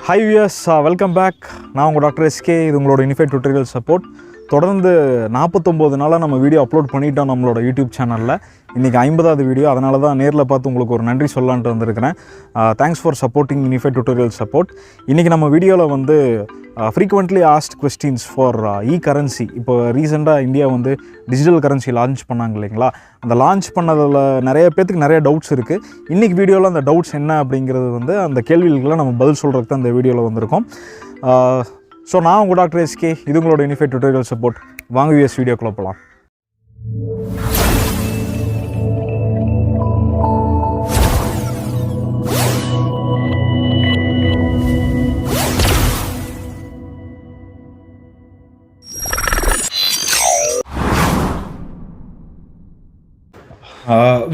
Hi viewers, welcome back. நான் உங்கள் doctor SK. இது உங்களோட யூனிஃபைட் டுட்டோரியல் சப்போர்ட். தொடர்ந்து 49 நாளாக நம்ம வீடியோ அப்லோட் பண்ணிட்டோம் நம்மளோட யூடியூப் சேனலில். இன்றைக்கி 50வது வீடியோ, அதனால தான் நேரில் பார்த்து உங்களுக்கு ஒரு நன்றி சொல்லலான்ட்டு வந்திருக்கிறேன். Thanks for supporting unified tutorial support. இன்றைக்கி நம்ம வீடியோவில் வந்து frequently asked questions for currency. இப்போ ரீசெண்டாக இந்தியா வந்து டிஜிட்டல் கரன்சி லான்ச் பண்ணாங்க இல்லைங்களா? அந்த லான்ச் பண்ணதில் நிறைய பேர்த்துக்கு நிறைய டவுட்ஸ் இருக்குது. இன்றைக்கி வீடியோவில் அந்த டவுட்ஸ் என்ன அப்படிங்கிறது வந்து அந்த கேள்விகளுக்கெல்லாம் நம்ம பதில் சொல்கிறதுக்கு தான் இந்த வீடியோவில் வந்திருக்கோம். ஸோ நான் உங்கள் டாக்டர் எஸ்கே, இது உங்களோட யூனிஃபைட் டுட்டோரியல் சப்போர்ட். வாங்க வியூஸ் வீடியோக்குள்ள போகலாம்.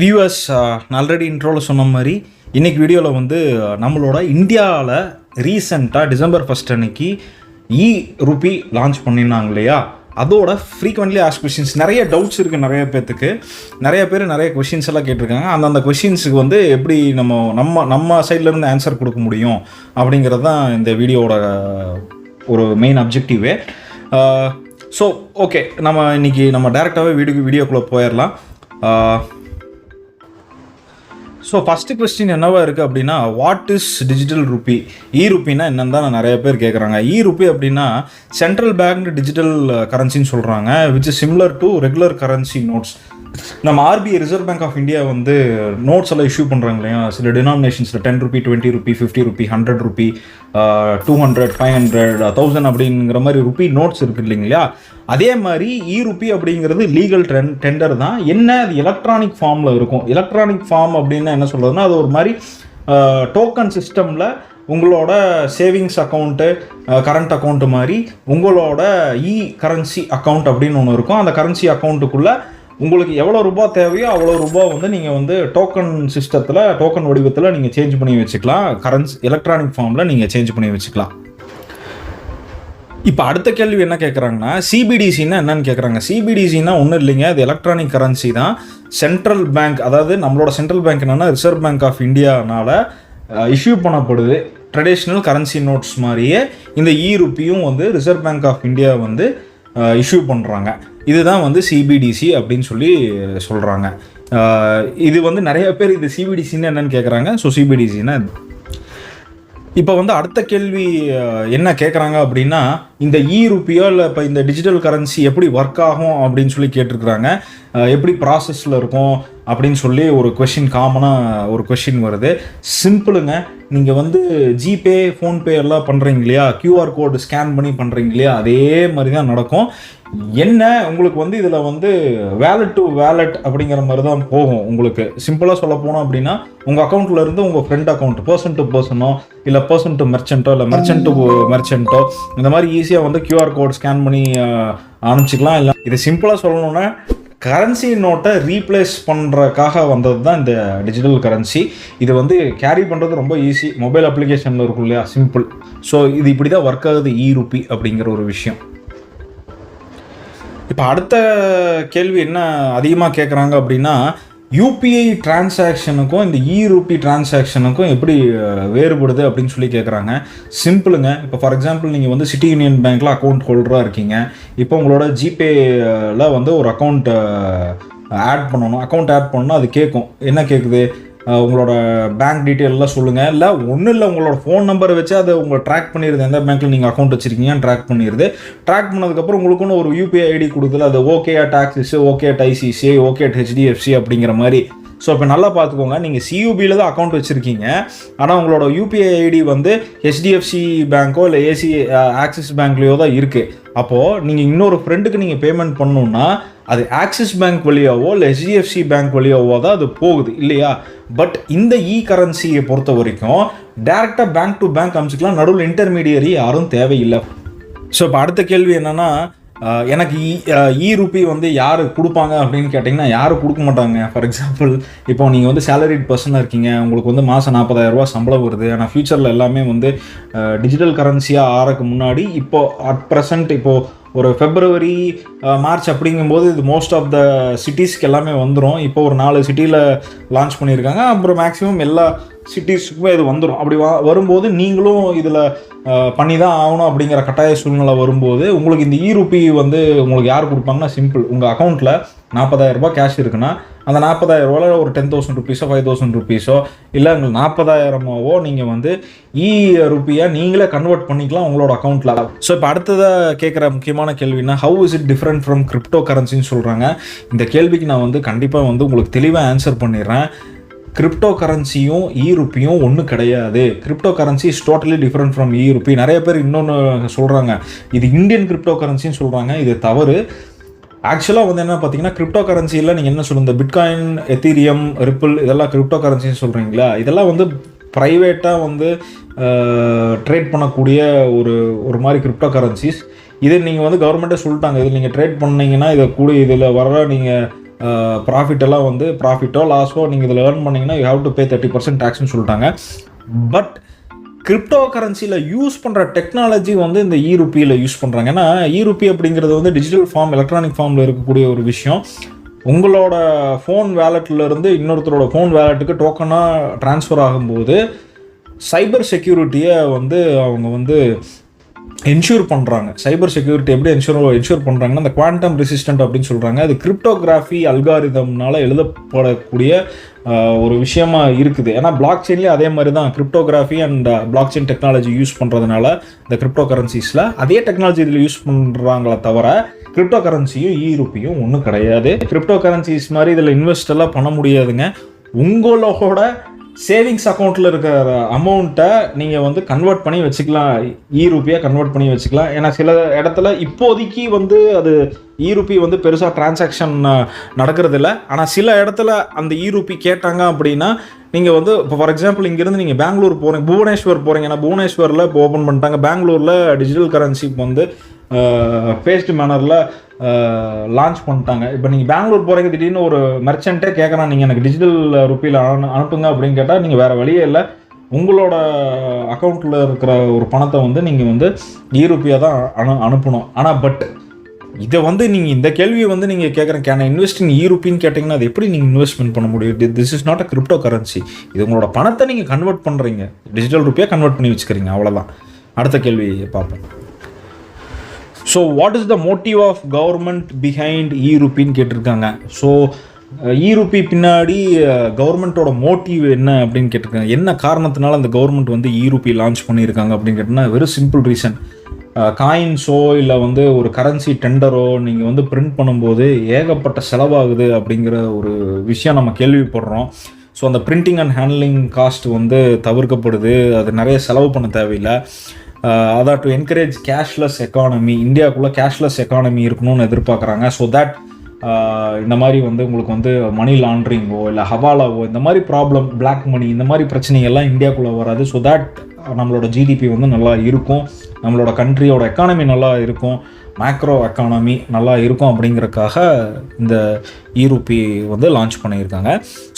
வியூவர்ஸ், நான் ஆல்ரெடி இன்ட்ரோவில் சொன்ன மாதிரி இன்றைக்கி வீடியோவில் வந்து நம்மளோட இந்தியாவில் ரீசெண்டாக டிசம்பர் 1 அன்னைக்கு ரூபி லான்ச் பண்ணியிருந்தாங்க இல்லையா? அதோட ஃப்ரீக்வெண்ட்லி ஆஸ்க்ட் கொஷின்ஸ் நிறைய டவுட்ஸ் இருக்குது. நிறைய பேர்த்துக்கு நிறைய பேர் நிறைய கொஷின்ஸ் எல்லாம் கேட்டிருக்காங்க. அந்த கொஷின்ஸுக்கு வந்து எப்படி நம்ம சைட்லேருந்து ஆன்சர் கொடுக்க முடியும் அப்படிங்கிறது தான் இந்த வீடியோவோட ஒரு மெயின் அப்ஜெக்டிவே. ஸோ ஓகே, நம்ம இன்றைக்கி நம்ம டேரெக்டாகவே வீடியோக்குள்ளே போயிடலாம். ஸோ ஃபஸ்ட்டு கொஸ்டின் என்னவா இருக்குது அப்படின்னா, வாட் இஸ் டிஜிட்டல் ரூபி? ரூபின்னா என்னன்னு தான் நிறைய பேர் கேட்குறாங்க. ரூபி அப்படின்னா சென்ட்ரல் பேங்க் டிஜிட்டல் கரன்சின்னு சொல்கிறாங்க, which is similar to regular currency notes. நம்ம RBI reserve bank of India வந்து நோட்ஸ் எல்லாம் இஷ்யூ பண்ணுறாங்க இல்லையா? சில டினாமினேஷன்ஸில் 10 ரூபி, 20 ரூபி, 50 ரூபி, 100 ரூபி, 200, 500, 1000 அப்படிங்கிற மாதிரி ரூபி நோட்ஸ் இருக்குது இல்லைங்களா? அதே மாதிரி ரூபி அப்படிங்கிறது லீகல் டெண்டர் தான். என்ன, அது எலக்ட்ரானிக் ஃபார்மில் இருக்கும். எலக்ட்ரானிக் ஃபார்ம் அப்படின்னா என்ன சொல்கிறதுனா, அது ஒரு மாதிரி டோக்கன் சிஸ்டமில் உங்களோட சேவிங்ஸ் அக்கௌண்ட்டு, கரண்ட் அக்கௌண்ட்டு மாதிரி உங்களோட கரன்சி அக்கௌண்ட் அப்படின்னு ஒன்று இருக்கும். அந்த கரன்சி அக்கௌண்ட்டுக்குள்ளே உங்களுக்கு எவ்வளோ ரூபா தேவையோ அவ்வளோ ரூபா வந்து நீங்கள் வந்து டோக்கன் சிஸ்டத்தில், டோக்கன் வடிவத்தில் நீங்கள் சேஞ்ச் பண்ணி வச்சுக்கலாம். கரன்சி எலக்ட்ரானிக் ஃபார்மில் நீங்கள் சேஞ்ச் பண்ணி வச்சுக்கலாம். இப்போ அடுத்த கேள்வி என்ன கேட்குறாங்கன்னா, CBDCன்னா என்னன்னு கேட்குறாங்க. CBDCன்னா ஒன்றும் இல்லைங்க, அது எலக்ட்ரானிக் கரன்சி தான். சென்ட்ரல் பேங்க், அதாவது நம்மளோட சென்ட்ரல் பேங்க் என்னென்னா ரிசர்வ் பேங்க் ஆஃப் இந்தியானால் இஷ்யூ பண்ணப்படுது. ட்ரெடிஷ்னல் கரன்சி நோட்ஸ் மாதிரியே இந்த ரூபியும் வந்து ரிசர்வ் பேங்க் ஆஃப் இந்தியா வந்து இஷ்யூ பண்ணுறாங்க. இதுதான் வந்து CBDC அப்படின்னு சொல்லி சொல்கிறாங்க. இது வந்து நிறைய பேர் இது CBDCன்னு என்னன்னு கேட்குறாங்க. ஸோ CBDCன்னா இப்போ வந்து அடுத்த கேள்வி என்ன கேட்குறாங்க அப்படின்னா, இந்த ரூபியோ இல்லை இப்போ இந்த டிஜிட்டல் கரன்சி எப்படி ஒர்க் ஆகும் அப்படின்னு சொல்லி கேட்டிருக்கிறாங்க. எப்படி ப்ராசஸில் இருக்கும் அப்படின்னு சொல்லி ஒரு கொஷின், காமனாக ஒரு கொஷின் வருது. சிம்பிளுங்க, நீங்கள் வந்து ஜிபே, ஃபோன்பே எல்லாம் பண்ணுறீங்க இல்லையா? QR கோடு ஸ்கேன் பண்ணி பண்ணுறீங்க இல்லையா? அதே மாதிரி தான் நடக்கும். என்ன, உங்களுக்கு வந்து இதில் வந்து வேலட் டு வேலட் அப்படிங்கிற மாதிரி தான் போகும். உங்களுக்கு சிம்பிளாக சொல்ல போனோம் அப்படின்னா, உங்கள் அக்கௌண்ட்டில் இருந்து உங்கள் ஃப்ரெண்ட் அக்கௌண்ட், பர்சன் டு பர்சனோ இல்லை பர்சன் டு மெர்ச்சன்ட்டோ இல்லை மெர்ச்சன்ட் டு மெர்ச்சன்ட்டோ இந்த மாதிரி ஈஸியாக வந்து QR கோட் ஸ்கேன் பண்ணி அனுப்பிச்சிக்கலாம். இல்லை இது சிம்பிளாக சொல்லணுன்னா, கரன்சி நோட்டை ரீப்ளேஸ் பண்ணுறதுக்காக வந்தது தான் இந்த டிஜிட்டல் கரன்சி. இது வந்து கேரி பண்ணுறது ரொம்ப ஈஸி. மொபைல் அப்ளிகேஷனில் இருக்கும் இல்லையா? சிம்பிள். ஸோ இது இப்படி தான் ஒர்க் ஆகுது ரூபி அப்படிங்கிற ஒரு விஷயம். இப்போ அடுத்த கேள்வி என்ன அதிகமாக கேட்குறாங்க அப்படின்னா, UPI டிரான்சாக்ஷனுக்கும் இந்த ரூபி டிரான்சாக்ஷனுக்கும் எப்படி வேறுபடுது அப்படின்னு சொல்லி கேட்குறாங்க. சிம்பிளுங்க, இப்போ ஃபார் எக்ஸாம்பிள் நீங்கள் வந்து சிட்டி யூனியன் பேங்க்கில் அக்கௌண்ட் ஹோல்டராக இருக்கீங்க. இப்போ உங்களோட ஜிபேயில் வந்து ஒரு அக்கௌண்ட் ஆட் பண்ணணும். அக்கௌண்ட் ஆட் பண்ணணும், அது கேட்கும். என்ன கேட்குது? உங்களோட பேங்க் டீட்டெயிலெலாம் சொல்லுங்கள். இல்லை ஒன்றும் இல்லை, உங்களோட ஃபோன் நம்பரை வச்சு அதை உங்களை ட்ராக் பண்ணிடுது. எந்த பேங்க்கில் நீங்கள் அக்கௌண்ட் வச்சுருக்கீங்கன்னு ட்ராக் பண்ணிடுது. ட்ராக் பண்ணதுக்கப்புறம் உங்களுக்குன்னு ஒரு UPI ID கொடுக்குது. அது okay at axis, okay at ICICI, okay at HDFC அப்படிங்கிற மாதிரி. ஸோ இப்போ நல்லா பார்த்துக்கோங்க, நீங்கள் CUBயில் தான் அக்கௌண்ட் வச்சுருக்கீங்க. ஆனால் உங்களோட UPI ID வந்து HDFC பேங்க்கோ இல்லை ஆக்சிஸ் பேங்க்லேயோ தான் இருக்குது. அப்போது நீங்கள் இன்னொரு ஃப்ரெண்டுக்கு நீங்கள் பேமெண்ட் பண்ணணுன்னா அது ஆக்சிஸ் பேங்க் வழியாவோ இல்லை HDFC பேங்க் வழியாவோ தான் அது போகுது இல்லையா? பட் இந்த கரன்சியை பொறுத்த வரைக்கும் டேரெக்டாக பேங்க் டு பேங்க் அனுப்பிச்சிக்கலாம். நடுவில் இன்டர்மீடியரி யாரும் தேவையில்லை. ஸோ இப்போ அடுத்த கேள்வி என்னென்னா, எனக்கு ரூபி வந்து யார் கொடுப்பாங்க அப்படின்னு கேட்டிங்கன்னா, யாரும் கொடுக்க மாட்டாங்க. ஃபார் எக்ஸாம்பிள், இப்போ நீங்கள் வந்து சேலரிட் பர்சனாக இருக்கீங்க, உங்களுக்கு வந்து மாதம் 40,000 சம்பளம் வருது. ஆனால் ஃப்யூச்சரில் எல்லாமே வந்து டிஜிட்டல் கரன்சியாக ஆறதுக்கு முன்னாடி இப்போ அட் ப்ரெசன்ட் இப்போது ஒரு ஃபெப்ரவரி மார்ச் அப்படிங்கும்போது இது மோஸ்ட் ஆஃப் த சிட்டிஸ்க்கு எல்லாமே வந்துடும். இப்போ ஒரு 4 சிட்டியில் லான்ச் பண்ணியிருக்காங்க. அப்புறம் மேக்ஸிமம் எல்லா சிட்டிஸுக்குமே இது வந்துடும். அப்படி வரும்போது நீங்களும் இதில் பண்ணி தான் ஆகணும் அப்படிங்கிற கட்டாய சூழ்நிலை வரும்போது உங்களுக்கு இந்த ரூபி வந்து உங்களுக்கு யார் கொடுப்பாங்கன்னா சிம்பிள், உங்கள் அக்கௌண்ட்டில் 40,000 ரூபாய் கேஷ் இருக்குன்னா அந்த 40,000 ரூபாயில் ஒரு 10,000 ருபீஸோ 5,000 ருபீஸோ இல்லை உங்களுக்கு 40,000 நீங்கள் வந்து ரூபியாக நீங்களே கன்வெர்ட் பண்ணிக்கலாம் உங்களோட அக்கௌண்ட்டில். ஸோ இப்போ அடுத்ததாக கேட்குற முக்கியமான கேள்வினா, how is it different from crypto கரன்சின்னு சொல்கிறாங்க. இந்த கேள்விக்கு நான் வந்து கண்டிப்பாக வந்து உங்களுக்கு தெளிவாக ஆன்சர் பண்ணிடுறேன். கிரிப்டோ கரன்சியும் ரூபியும் ஒன்றும் கிடையாது. Crypto currency is totally different from Ruby. நிறைய பேர் இன்னொன்று சொல்கிறாங்க, இது இந்தியன் கிரிப்டோ கரன்சின்னு சொல்கிறாங்க. இது தவறு. ஆக்சுவலாக வந்து என்ன பார்த்தீங்கன்னா, கிரிப்டோ கரன்சியில் நீங்கள் என்ன சொல்லுங்கள், பிட்காயின், எத்தீரியம், ரிப்பிள் இதெல்லாம் கிரிப்டோ கரன்சின்னு சொல்கிறீங்களா? இதெல்லாம் வந்து ப்ரைவேட்டாக வந்து ட்ரேட் பண்ணக்கூடிய ஒரு மாதிரி கிரிப்டோ கரன்சிஸ். இது நீங்கள் வந்து கவர்மெண்ட்டே சொல்லிட்டாங்க, இது நீங்கள் ட்ரேட் பண்ணிங்கன்னா இதில் வர நீங்கள் ப்ராஃபிட்டெல்லாம் வந்து ப்ராஃபிட்டோ லாஸோ நீங்கள் இதில் ஏர்ன் பண்ணிங்கன்னா யூ ஹேவ் டு பே 30% டேக்ஸ்னு சொல்லிட்டாங்க. பட் கிரிப்டோ கரன்சியில் யூஸ் பண்ணுற டெக்னாலஜி வந்து இந்த ரூபியில் யூஸ் பண்ணுறாங்க. ஏன்னா ரூபி அப்படிங்கிறது வந்து டிஜிட்டல் ஃபார்ம், எலக்ட்ரானிக் ஃபார்மில் இருக்கக்கூடிய ஒரு விஷயம். உங்களோட ஃபோன் வேலெட்லேருந்து இன்னொருத்தரோட ஃபோன் வேலெட்டுக்கு டோக்கனாக ட்ரான்ஸ்ஃபர் ஆகும்போது சைபர் செக்யூரிட்டியை வந்து அவங்க வந்து என்ஷூர் பண்ணுறாங்க. சைபர் செக்யூரிட்டி எப்படி என்ஷூர் பண்ணுறாங்கன்னா, அந்த குவாண்டம் ரெசிஸ்டன்ட் அப்படின்னு சொல்கிறாங்க. அது கிரிப்டோகிராஃபி அல்காரிதம்னால எழுதப்படக்கூடிய ஒரு விஷயமா இருக்குது. ஏன்னா பிளாக் செயின்லேயே அதே மாதிரி தான் cryptography and block chain technology use பண்ணுறதுனால இந்த கிரிப்டோ கரன்சிஸில் அதே டெக்னாலஜி இதில் யூஸ் பண்ணுறாங்களே தவிர கிரிப்டோ கரன்சியும் ரூபியும் ஒன்றும் கிடையாது. கிரிப்டோ கரன்சிஸ் மாதிரி இதில் இன்வெஸ்ட் எல்லாம் பண்ண முடியாதுங்க. உங்களோட சேவிங்ஸ் அக்கௌண்ட்டில் இருக்கிற அமௌண்ட்டை நீங்கள் வந்து கன்வெர்ட் பண்ணி வச்சுக்கலாம், ரூபியாக கன்வெர்ட் பண்ணி வச்சுக்கலாம். ஏன்னா சில இடத்துல இப்போதைக்கு வந்து அது ரூபி வந்து பெருசாக டிரான்சாக்ஷன் நடக்கிறது இல்லை. ஆனால் சில இடத்துல அந்த ரூபி கேட்டாங்க அப்படின்னா நீங்கள் வந்து இப்போ ஃபார் எக்ஸாம்பிள் இங்கேருந்து நீங்கள் பெங்களூர் போகிறீங்க, புவனேஸ்வர் போகிறீங்க. ஏன்னா புவனேஸ்வரில் இப்போ ஓப்பன் பண்ணிட்டாங்க. பெங்களூரில் டிஜிட்டல் கரன்சி வந்து ஃபேஸ்டு மேனரில் லான்ச் பண்ணிட்டாங்க. இப்போ நீங்கள் பெங்களூர் போகிறீங்க, திடீர்னு ஒரு மெர்ச்சன்ட்டே கேட்குறான், நீங்கள் எனக்கு டிஜிட்டல் ருப்பியில் அனுப்புங்க அப்படின்னு கேட்டால் நீங்கள் வேறு வழியே இல்லை, உங்களோட அக்கௌண்ட்டில் இருக்கிற ஒரு பணத்தை வந்து நீங்கள் வந்து ரூபியாக தான் அனுப்பணும். ஆனால் பட் இதை வந்து நீங்கள் இந்த கேள்வியை வந்து நீங்கள் கேட்குறேன், கேன் இன்வெஸ்ட் இன் ரூபின்னு கேட்டிங்கன்னா அது எப்படி நீங்கள் இன்வெஸ்ட்மெண்ட் பண்ண முடியும்? This is not a crypto currency. இது உங்களோட பணத்தை நீங்கள் கன்வெர்ட் பண்ணுறீங்க, டிஜிட்டல் ருப்பியாக கன்வெர்ட் பண்ணி வச்சுக்கிறீங்க, அவ்வளோதான். அடுத்த கேள்வி பார்ப்போம். So what is the motive of government behind ரூபின்னு கேட்டிருக்காங்க. ஸோ ரூபி பின்னாடி கவர்மெண்ட்டோட மோட்டிவ் என்ன அப்படின்னு கேட்டிருக்காங்க. என்ன காரணத்தினால அந்த கவர்மெண்ட் வந்து ரூபி லான்ச் பண்ணியிருக்காங்க அப்படின்னு கேட்டிங்கன்னா, வெரி சிம்பிள் ரீசன். காயின்ஸோ இல்லை வந்து ஒரு கரன்சி டெண்டரோ நீங்கள் வந்து பிரிண்ட் பண்ணும்போது ஏகப்பட்ட செலவாகுது அப்படிங்கிற ஒரு விஷயம் நம்ம கேள்விப்படுறோம். ஸோ அந்த பிரிண்டிங் அண்ட் ஹேண்ட்லிங் காஸ்ட் வந்து தவிர்க்கப்படுது, அது நிறைய செலவு பண்ண தேவையில்லை. அதான் டு என்கரேஜ் கேஷ்லெஸ் எக்கானமி, இந்தியாவுக்குள்ளே கேஷ்லெஸ் எக்கானமி இருக்கணும்னு எதிர்பார்க்குறாங்க. ஸோ தட் இந்த மாதிரி வந்து உங்களுக்கு வந்து மணி லாண்ட்ரிங்கோ இல்லை ஹவாலாவோ இந்த மாதிரி ப்ராப்ளம், பிளாக் மணி இந்த மாதிரி பிரச்சனைகள்லாம் இந்தியாவுக்குள்ளே வராது. ஸோ தட் நம்மளோட ஜிடிபி வந்து நல்லா இருக்கும், நம்மளோட கண்ட்ரியோட எக்கானமி நல்லா இருக்கும், மேக்ரோ எக்கானமி நல்லா இருக்கும் அப்படிங்கிறதுக்காக இந்த ரூபி வந்து லான்ச் பண்ணியிருக்காங்க.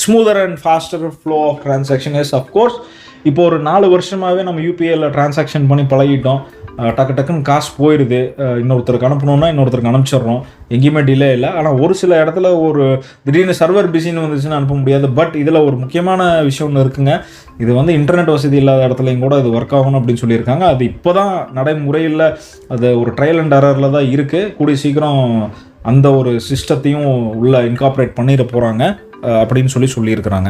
Smoother and faster flow of transaction is of course. இப்போ ஒரு 4 வருஷமாகவே நம்ம யூபிஐயில் டிரான்சாக்ஷன் பண்ணி பழகிட்டோம். டக்குன்னு காசு போயிடுது, இன்னொருத்தருக்கு அனுப்பணுன்னா இன்னொருத்தருக்கு அனுப்பிச்சிட்றோம், எங்கேயுமே டிலே இல்லை. ஆனால் ஒரு சில இடத்துல ஒரு திடீர்னு சர்வர் பிஸின்னு வந்துச்சுன்னு அனுப்ப முடியாது. பட் இதில் ஒரு முக்கியமான விஷயம் ஒன்று இருக்குங்க. இது வந்து இன்டர்நெட் வசதி இல்லாத இடத்துலையும் கூட இது ஒர்க் ஆகணும் அப்படின்னு சொல்லியிருக்காங்க. அது இப்போ தான் நடைமுறையில் அது ஒரு ட்ரையல் அண்ட் எரரில் தான் இருக்குது. கூடிய சீக்கிரம் அந்த ஒரு சிஸ்டத்தையும் உள்ள இன்கார்பரேட் பண்ணிட போகிறாங்க அப்படின்னு சொல்லியிருக்கிறாங்க.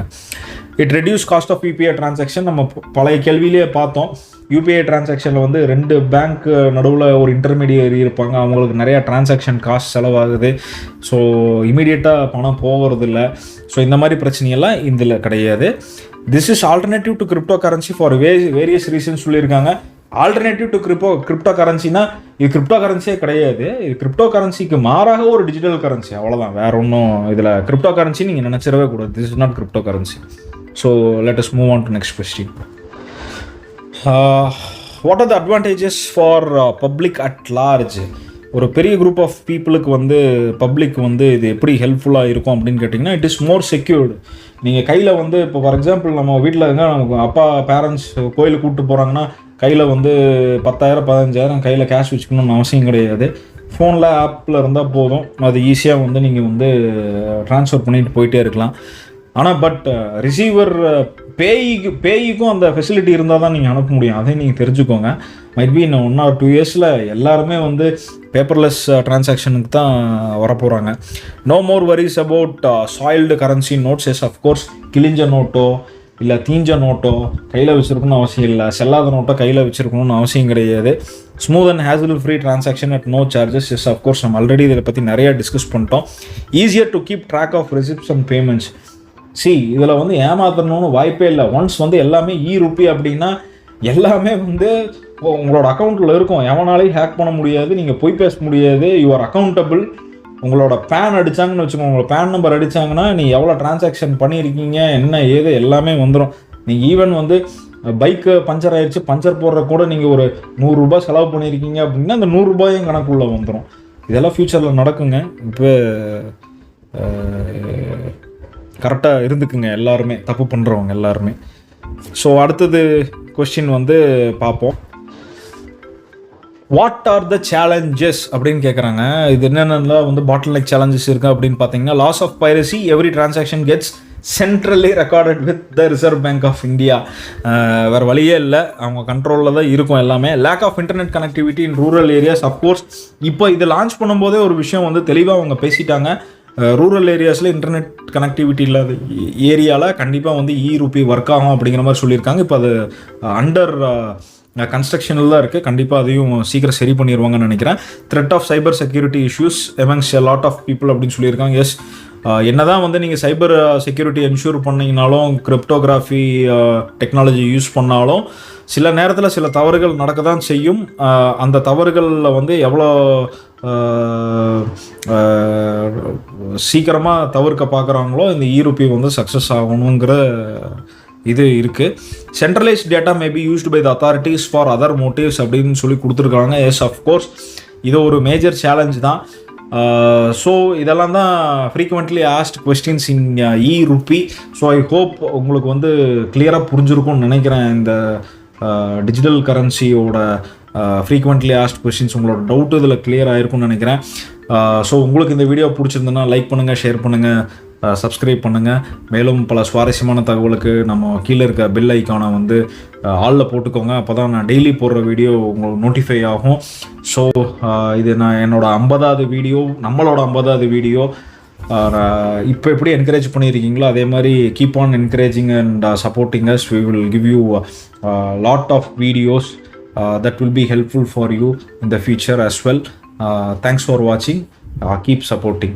It reduce cost of UPI transaction. நம்ம பழைய கேள்வியிலே பார்த்தோம், யூபிஐ டிரான்சாக்ஷனில் வந்து 2 பேங்க் நடுவில் ஒரு இன்டர்மீடியரி இருப்பாங்க, அவங்களுக்கு நிறையா டிரான்சாக்ஷன் காஸ்ட் செலவாகுது. ஸோ இமீடியட்டாக பணம் போகிறதில்ல. ஸோ இந்த மாதிரி பிரச்சனையெல்லாம் இதில் கிடையாது. This is alternative to crypto currency for various reasons சொல்லியிருக்காங்க. ஆல்டர்னேட்டிவ் டு கிரிப்டோ கரன்சினா இது கிரிப்டோ கரன்சியே கிடையாது, இது கிரிப்டோ கரன்சிக்கு மாறாக ஒரு டிஜிட்டல் கரன்சி, அவ்வளோதான். வேற ஒன்றும் இதில் கிரிப்டோ கரன்சி நீங்கள் நினச்சிடவே கூடாது. This is not crypto currency. So let us move on to next question. What are the advantages for public at large? ஒரு பெரிய குரூப் ஆஃப் பீப்புளுக்கு வந்து பப்ளிக் வந்து இது எப்படி ஹெல்ப்ஃபுல்லாக இருக்கும் அப்படின்னு கேட்டிங்கன்னா, இட் இஸ் மோர் செக்யூர்டு. நீங்கள் கையில் வந்து இப்போ ஃபார் எக்ஸாம்பிள் நம்ம வீட்டில் நமக்கு அப்பா பேரண்ட்ஸ் கோயிலுக்கு கூப்பிட்டு போகிறாங்கன்னா கையில் வந்து 10,000 15,000 கையில் கேஷ் வச்சுக்கணும்னு அவசியம் கிடையாது. ஃபோனில் ஆப்பில் இருந்தால் போதும், அது ஈஸியாக வந்து நீங்கள் வந்து ட்ரான்ஸ்ஃபர் பண்ணிட்டு போயிட்டே இருக்கலாம். ஆனால் பட் ரிசீவர் பேய்க்கும் அந்த ஃபெசிலிட்டி இருந்தால் தான் நீங்கள் அனுப்ப முடியும். அதையும் நீங்கள் தெரிஞ்சுக்கோங்க. மைட் பி இன்னும் 1 or 2 இயர்ஸில் எல்லாருமே வந்து பேப்பர்லெஸ் ட்ரான்சாக்ஷனுக்கு தான் வரப்போகிறாங்க. No more worries about soiled currency notes. Yes of course கிழிஞ்ச நோட்டோ இல்லை தீஞ்ச நோட்டோ கையில் வச்சுருக்கணும்னு அவசியம் இல்லை. செல்லாத நோட்டோ கையில் வச்சுருக்கணும்னு அவசியம் கிடையாது. Smooth and hassle free transaction at no charges. Yes of course நம்ம ஆல்ரெடி இதை பற்றி நிறையா டிஸ்கஸ் பண்ணிட்டோம். Easier to keep track of receipts and payments. இதில் வந்து ஏமாத்தணும்னு வாய்ப்பே இல்லை. ஒன்ஸ் வந்து எல்லாமே ரூபி அப்படின்னா எல்லாமே வந்து உங்களோட அக்கௌண்ட்டில் இருக்கும். எவனாலையும் ஹேக் பண்ண முடியாது, நீங்கள் போய் பேச முடியாது. You are accountable. உங்களோட பேன் அடித்தாங்கன்னு வச்சுக்கோங்க, உங்களோட பேன் நம்பர் அடித்தாங்கன்னா நீங்கள் எவ்வளோ ட்ரான்சாக்ஷன் பண்ணியிருக்கீங்க என்ன ஏது எல்லாமே வந்துடும். நீங்கள் ஈவன் வந்து பைக்கு பஞ்சர் ஆயிடுச்சு, பஞ்சர் போடுற கூட நீங்கள் ஒரு 100 ரூபாய் செலவு பண்ணியிருக்கீங்க அப்படின்னா அந்த 100 ரூபாயும் கணக்குள்ளே வந்துடும். இதெல்லாம் ஃப்யூச்சரில் நடக்குங்க. இப்போ கரெக்டாக இருந்துக்குங்க எல்லாருமே, தப்பு பண்ணுறவங்க எல்லாருமே. ஸோ அடுத்தது கொஸ்டின் வந்து பார்ப்போம். வாட் ஆர் த சேலஞ்சஸ் அப்படின்னு கேட்குறாங்க. இது என்னென்னலாம் வந்து பாட்டில் நெக் சேலஞ்சஸ் இருக்குது அப்படின்னு பார்த்தீங்கன்னா, loss of piracy, every transaction gets centrally recorded with the reserve bank of India. வேறு வழியே இல்லை, அவங்க கண்ட்ரோலில் தான் இருக்கும் எல்லாமே. Lack of internet connectivity in rural areas. Of course இப்போ இது லான்ச் பண்ணும்போதே ஒரு விஷயம் வந்து தெளிவாக அவங்க பேசிட்டாங்க. ரூரல் ஏரியாஸில் இன்டர்நெட் கனெக்டிவிட்டி இல்லாத ஏரியாவில் கண்டிப்பாக வந்து ரூபி ஒர்க் ஆகும் அப்படிங்கிற மாதிரி சொல்லியிருக்காங்க. இப்போ அது அண்டர் கன்ஸ்ட்ரக்ஷனில் தான் இருக்குது. கண்டிப்பாக அதையும் சீக்கிரம் சரி பண்ணிடுவாங்கன்னு நினைக்கிறேன். Threat of cyber security issues amongst a lot of people அப்படின்னு சொல்லியிருக்காங்க. எஸ், என்ன தான் வந்து நீங்கள் சைபர் செக்யூரிட்டி என்ஷூர் பண்ணிங்கனாலும், கிரிப்டோகிராஃபி டெக்னாலஜி யூஸ் பண்ணாலும் சில நேரத்தில் சில தவறுகள் நடக்க தான் செய்யும். அந்த தவறுகளில் வந்து எவ்வளோ சீக்கிரமாக தவிர்க்க பார்க்குறாங்களோ இந்த ரூபி வந்து சக்ஸஸ் ஆகணுங்கிற இது இருக்குது. Centralised data may be used by the authorities for other motives அப்படின்னு சொல்லி கொடுத்துருக்காங்க. எஸ் அஃப்கோர்ஸ் இது ஒரு மேஜர் சேலஞ்ச் தான். ஸோ இதெல்லாம் தான் frequently asked questions in Ruby. So I hope உங்களுக்கு வந்து கிளியராக புரிஞ்சிருக்கும்னு நினைக்கிறேன். இந்த டிஜிட்டல் கரன்சியோட ஃப்ரீக்வெண்ட்லி ஆஸ்ட் கொஸ்டின்ஸ் உங்களோட டவுட்டு இதில் கிளியர் ஆகிருக்கும்னு நினைக்கிறேன். ஸோ உங்களுக்கு இந்த வீடியோ பிடிச்சிருந்ததுன்னா லைக் பண்ணுங்கள், ஷேர் பண்ணுங்கள், சப்ஸ்கிரைப் பண்ணுங்கள். மேலும் பல சுவாரஸ்யமான தகவலுக்கு நம்ம கீழே இருக்க பெல் ஐக்கானை வந்து ஆளில் போட்டுக்கோங்க. அப்போ தான் நான் டெய்லி போடுற வீடியோ உங்களுக்கு நோட்டிஃபை ஆகும். ஸோ இது நான் என்னோட 50வது வீடியோ, நம்மளோட 50வது வீடியோ. இப்போ எப்படி என்கரேஜ் பண்ணியிருக்கீங்களோ அதே மாதிரி keep on encouraging and supporting us. We will give you lot of videos that will be helpful for you in the future as well. Thanks for watching. Keep supporting.